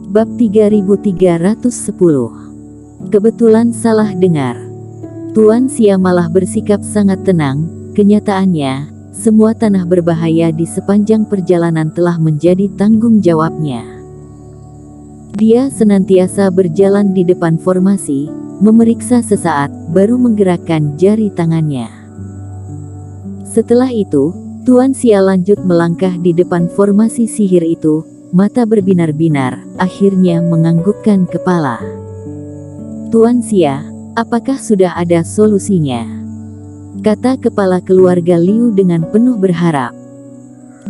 Bab 3310. Kebetulan salah dengar. Tuan Xia malah bersikap sangat tenang. Kenyataannya, semua tanah berbahaya di sepanjang perjalanan telah menjadi tanggung jawabnya. Dia senantiasa berjalan di depan formasi, memeriksa sesaat, baru menggerakkan jari tangannya. Setelah itu, Tuan Xia lanjut melangkah di depan formasi sihir itu, mata berbinar-binar, akhirnya menganggukkan kepala. Tuan Xia, apakah sudah ada solusinya? Kata kepala keluarga Liu dengan penuh berharap.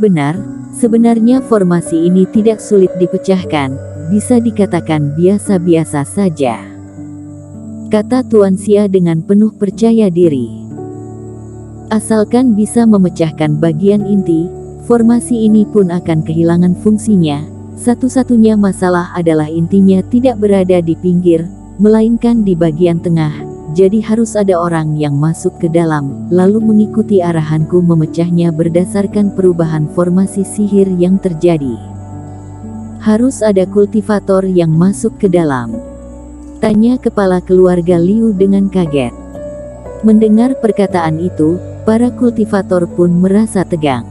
Benar, sebenarnya formasi ini tidak sulit dipecahkan, bisa dikatakan biasa-biasa saja. Kata Tuan Xia dengan penuh percaya diri. Asalkan bisa memecahkan bagian inti, formasi ini pun akan kehilangan fungsinya. Satu-satunya masalah adalah intinya tidak berada di pinggir, melainkan di bagian tengah. Jadi harus ada orang yang masuk ke dalam, lalu mengikuti arahanku memecahnya berdasarkan perubahan formasi sihir yang terjadi. Harus ada kultivator yang masuk ke dalam. Tanya kepala keluarga Liu dengan kaget. Mendengar perkataan itu, para kultivator pun merasa tegang.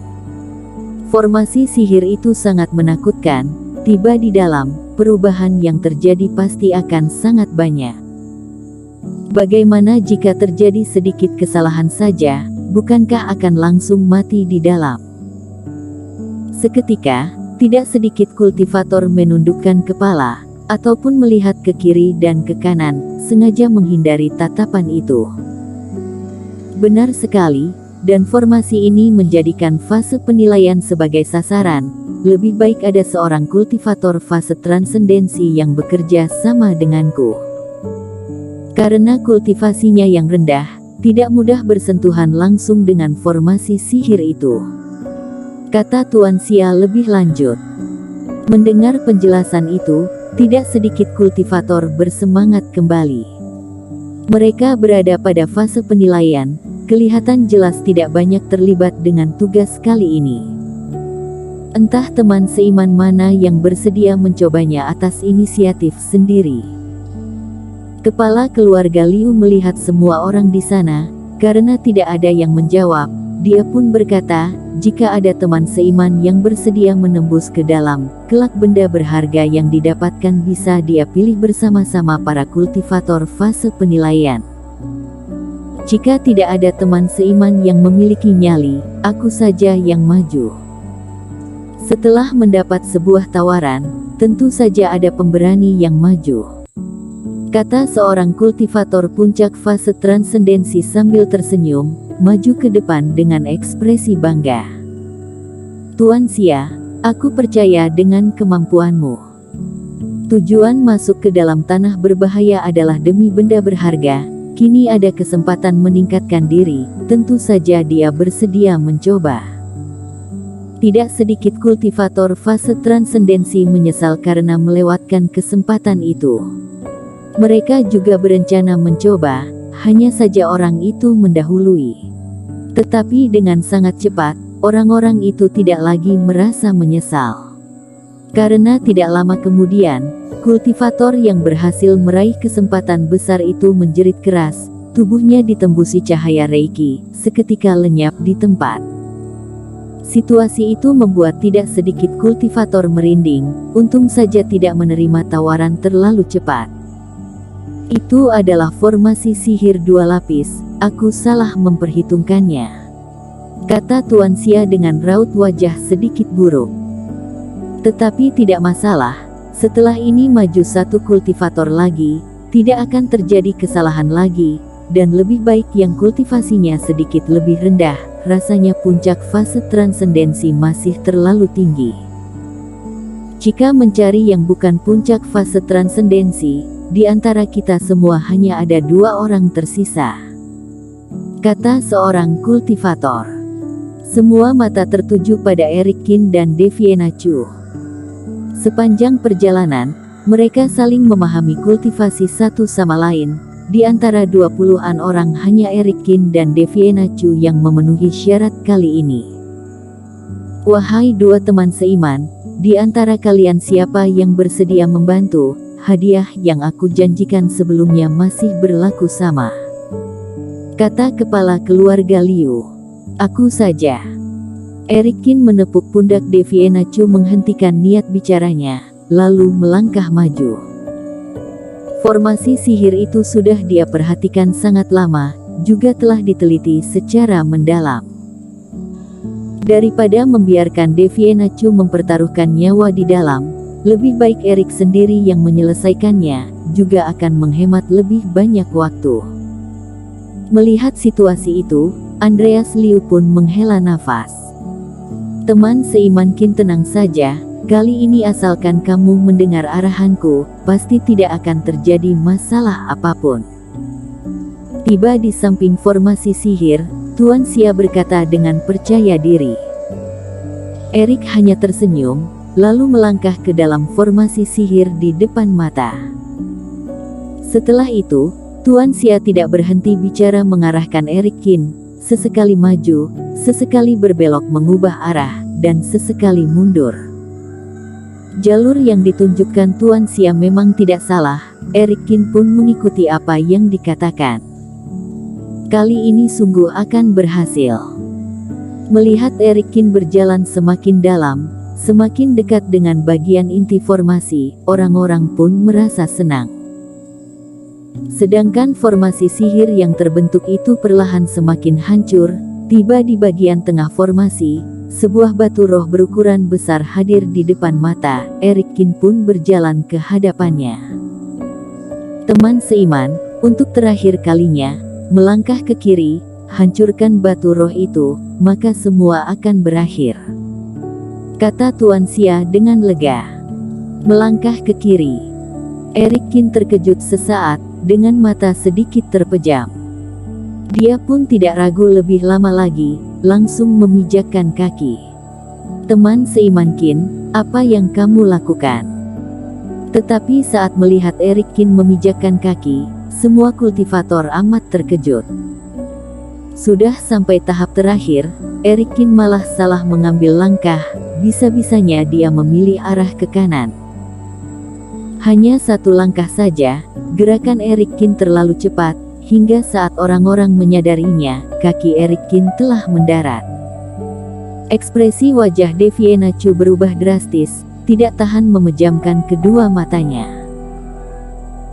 Formasi sihir itu sangat menakutkan. Tiba di dalam, perubahan yang terjadi pasti akan sangat banyak. Bagaimana jika terjadi sedikit kesalahan saja, bukankah akan langsung mati di dalam? Seketika, tidak sedikit kultivator menundukkan kepala, ataupun melihat ke kiri dan ke kanan, sengaja menghindari tatapan itu. Benar sekali, dan formasi ini menjadikan fase penilaian sebagai sasaran. Lebih baik ada seorang kultivator fase transendensi yang bekerja sama denganku. Karena kultivasinya yang rendah, tidak mudah bersentuhan langsung dengan formasi sihir itu. Kata Tuan Xia lebih lanjut. Mendengar penjelasan itu, tidak sedikit kultivator bersemangat kembali. Mereka berada pada fase penilaian, kelihatan jelas tidak banyak terlibat dengan tugas kali ini. Entah teman seiman mana yang bersedia mencobanya atas inisiatif sendiri. Kepala keluarga Liu melihat semua orang di sana, karena tidak ada yang menjawab, dia pun berkata, jika ada teman seiman yang bersedia menembus ke dalam, kelak benda berharga yang didapatkan bisa dia pilih bersama-sama para kultivator fase penilaian. Jika tidak ada teman seiman yang memiliki nyali, aku saja yang maju. Setelah mendapat sebuah tawaran, tentu saja ada pemberani yang maju. Kata seorang kultivator puncak fase transendensi sambil tersenyum, maju ke depan dengan ekspresi bangga. Tuan Xia, aku percaya dengan kemampuanmu. Tujuan masuk ke dalam tanah berbahaya adalah demi benda berharga. Kini ada kesempatan meningkatkan diri, tentu saja dia bersedia mencoba. Tidak sedikit kultivator fase transendensi menyesal karena melewatkan kesempatan itu. Mereka juga berencana mencoba, hanya saja orang itu mendahului. Tetapi dengan sangat cepat, orang-orang itu tidak lagi merasa menyesal. Karena tidak lama kemudian, kultivator yang berhasil meraih kesempatan besar itu menjerit keras, tubuhnya ditembusi cahaya Reiki, seketika lenyap di tempat. Situasi itu membuat tidak sedikit kultivator merinding, untung saja tidak menerima tawaran terlalu cepat. Itu adalah formasi sihir 2 lapis, aku salah memperhitungkannya. Kata Tuan Xia dengan raut wajah sedikit buruk. Tetapi tidak masalah, setelah ini maju satu kultivator lagi, tidak akan terjadi kesalahan lagi, dan lebih baik yang kultivasinya sedikit lebih rendah, rasanya puncak fase transendensi masih terlalu tinggi. Jika mencari yang bukan puncak fase transendensi, di antara kita semua hanya ada 2 orang tersisa. Kata seorang kultivator. Semua mata tertuju pada Eric Qin dan Deviena Chu. Sepanjang perjalanan, mereka saling memahami kultivasi satu sama lain. Di antara 20-an orang hanya Eric Qin dan Deviena Chu yang memenuhi syarat kali ini. Wahai 2 teman seiman, di antara kalian siapa yang bersedia membantu? Hadiah yang aku janjikan sebelumnya masih berlaku sama," kata kepala keluarga Liu. "Aku saja." Erik Kin menepuk pundak Deviena Chu menghentikan niat bicaranya, lalu melangkah maju. Formasi sihir itu sudah dia perhatikan sangat lama, juga telah diteliti secara mendalam. Daripada membiarkan Deviena Chu mempertaruhkan nyawa di dalam, lebih baik Erik sendiri yang menyelesaikannya, juga akan menghemat lebih banyak waktu. Melihat situasi itu, Andreas Liu pun menghela nafas. "Teman seiman Kin, tenang saja, kali ini asalkan kamu mendengar arahanku, pasti tidak akan terjadi masalah apapun." Tiba di samping formasi sihir, Tuan Xia berkata dengan percaya diri. Erik hanya tersenyum, lalu melangkah ke dalam formasi sihir di depan mata. Setelah itu, Tuan Xia tidak berhenti bicara mengarahkan Erik Kin, sesekali maju, sesekali berbelok mengubah arah, dan sesekali mundur. Jalur yang ditunjukkan Tuan Xia memang tidak salah, Erik Kin pun mengikuti apa yang dikatakan. Kali ini sungguh akan berhasil. Melihat Erik Kin berjalan semakin dalam, semakin dekat dengan bagian inti formasi, orang-orang pun merasa senang. Sedangkan formasi sihir yang terbentuk itu perlahan semakin hancur, tiba di bagian tengah formasi, sebuah batu roh berukuran besar hadir di depan mata, Erik Kin pun berjalan ke hadapannya. "Teman seiman, untuk terakhir kalinya, melangkah ke kiri, hancurkan batu roh itu, maka semua akan berakhir," kata Tuan Xia dengan lega. Melangkah ke kiri. Erik Kin terkejut sesaat, dengan mata sedikit terpejam. Dia pun tidak ragu lebih lama lagi, langsung memijakkan kaki. "Teman seiman Kin, apa yang kamu lakukan?" Tetapi saat melihat Erik Kin memijakkan kaki, semua kultivator amat terkejut. Sudah sampai tahap terakhir, Erik Kin malah salah mengambil langkah, bisa-bisanya dia memilih arah ke kanan. Hanya satu langkah saja, gerakan Erik Kin terlalu cepat, hingga saat orang-orang menyadarinya, kaki Erik Kin telah mendarat. Ekspresi wajah Deviena Chu berubah drastis, tidak tahan memejamkan kedua matanya.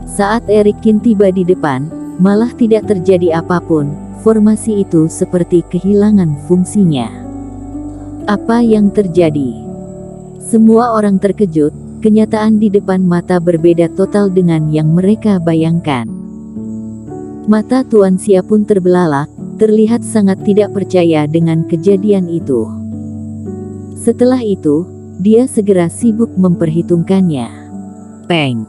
Saat Erik Kin tiba di depan, malah tidak terjadi apapun, formasi itu seperti kehilangan fungsinya. Apa yang terjadi? Semua orang terkejut, kenyataan di depan mata berbeda total dengan yang mereka bayangkan. Mata Tuan Xia pun terbelalak, terlihat sangat tidak percaya dengan kejadian itu. Setelah itu, dia segera sibuk memperhitungkannya. Peng!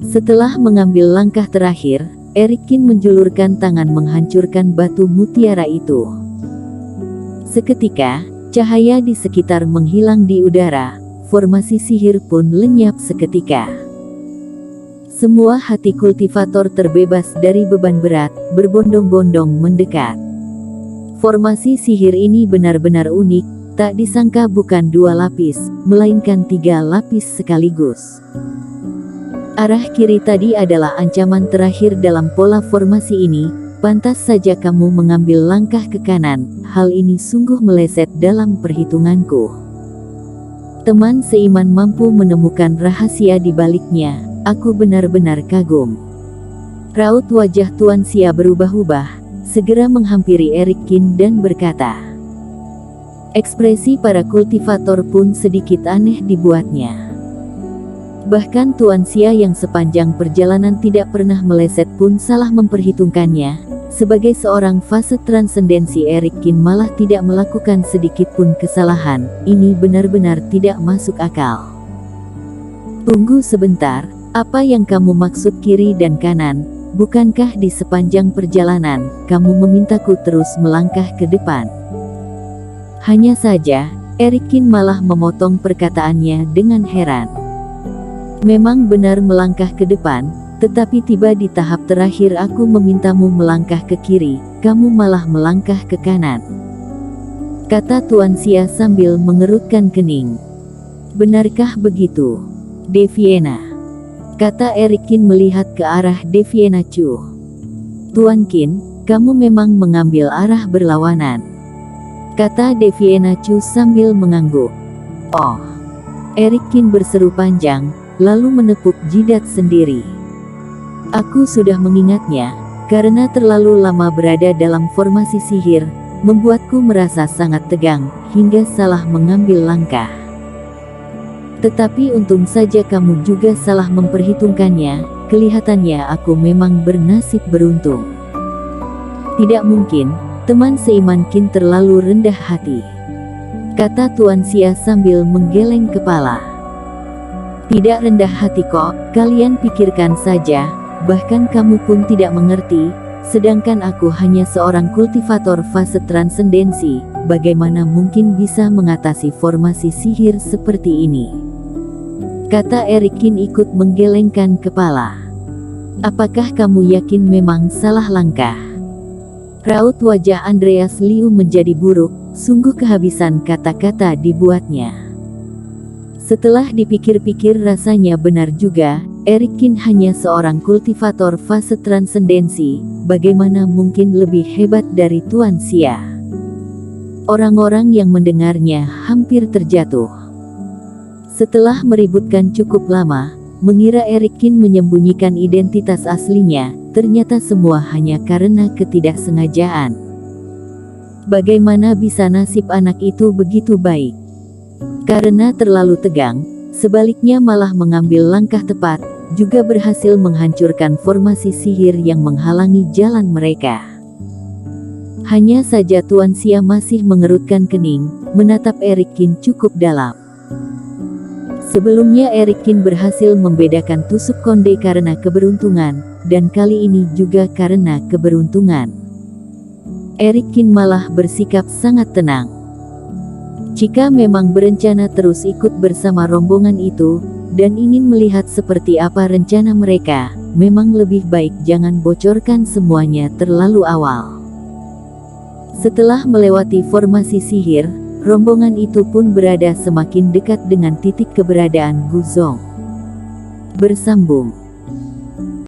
Setelah mengambil langkah terakhir, Erik Kin menjulurkan tangan menghancurkan batu mutiara itu. Seketika, cahaya di sekitar menghilang di udara, formasi sihir pun lenyap seketika. Semua hati kultivator terbebas dari beban berat, berbondong-bondong mendekat. Formasi sihir ini benar-benar unik, tak disangka bukan 2 lapis, melainkan 3 lapis sekaligus. Arah kiri tadi adalah ancaman terakhir dalam pola formasi ini, pantas saja kamu mengambil langkah ke kanan, hal ini sungguh meleset dalam perhitunganku. Teman seiman mampu menemukan rahasia di baliknya, aku benar-benar kagum. Raut wajah Tuan Xia berubah-ubah, segera menghampiri Erik Kin dan berkata. Ekspresi para kultivator pun sedikit aneh dibuatnya. Bahkan Tuan Xia yang sepanjang perjalanan tidak pernah meleset pun salah memperhitungkannya. Sebagai seorang fase transendensi, Erik Kin malah tidak melakukan sedikit pun kesalahan. Ini benar-benar tidak masuk akal. Tunggu sebentar, apa yang kamu maksud kiri dan kanan? Bukankah di sepanjang perjalanan, kamu memintaku terus melangkah ke depan? Hanya saja, Erik Kin malah memotong perkataannya dengan heran. Memang benar melangkah ke depan, tetapi tiba di tahap terakhir aku memintamu melangkah ke kiri, kamu malah melangkah ke kanan, kata Tuan Xia sambil mengerutkan kening. Benarkah begitu, Deviena? Kata Erik Qin melihat ke arah Deviena Chu. Tuan Qin, kamu memang mengambil arah berlawanan, kata Deviena Chu sambil mengangguk. Oh. Erik Qin berseru panjang, lalu menepuk jidat sendiri. Aku sudah mengingatnya, karena terlalu lama berada dalam formasi sihir, membuatku merasa sangat tegang, hingga salah mengambil langkah. Tetapi untung saja kamu juga salah memperhitungkannya, kelihatannya aku memang bernasib beruntung. Tidak mungkin, teman seiman Qin terlalu rendah hati, kata Tuan Xia sambil menggeleng kepala. Tidak rendah hati kok, kalian pikirkan saja, bahkan kamu pun tidak mengerti, sedangkan aku hanya seorang kultivator fase transendensi, bagaimana mungkin bisa mengatasi formasi sihir seperti ini? Kata Erik Qin ikut menggelengkan kepala. Apakah kamu yakin memang salah langkah? Raut wajah Andreas Liu menjadi buruk, sungguh kehabisan kata-kata dibuatnya. Setelah dipikir-pikir rasanya benar juga, Erik Qin hanya seorang kultivator fase transendensi, bagaimana mungkin lebih hebat dari Tuan Xia? Orang-orang yang mendengarnya hampir terjatuh. Setelah meributkan cukup lama, mengira Erik Qin menyembunyikan identitas aslinya, ternyata semua hanya karena ketidaksengajaan. Bagaimana bisa nasib anak itu begitu baik? Karena terlalu tegang, sebaliknya malah mengambil langkah tepat, juga berhasil menghancurkan formasi sihir yang menghalangi jalan mereka. Hanya saja Tuan Xia masih mengerutkan kening, menatap Erik Qin cukup dalam. Sebelumnya Erik Qin berhasil membedakan tusuk konde karena keberuntungan, dan kali ini juga karena keberuntungan. Erik Qin malah bersikap sangat tenang. Jika memang berencana terus ikut bersama rombongan itu, dan ingin melihat seperti apa rencana mereka, memang lebih baik jangan bocorkan semuanya terlalu awal. Setelah melewati formasi sihir, rombongan itu pun berada semakin dekat dengan titik keberadaan Gu Zong. Bersambung.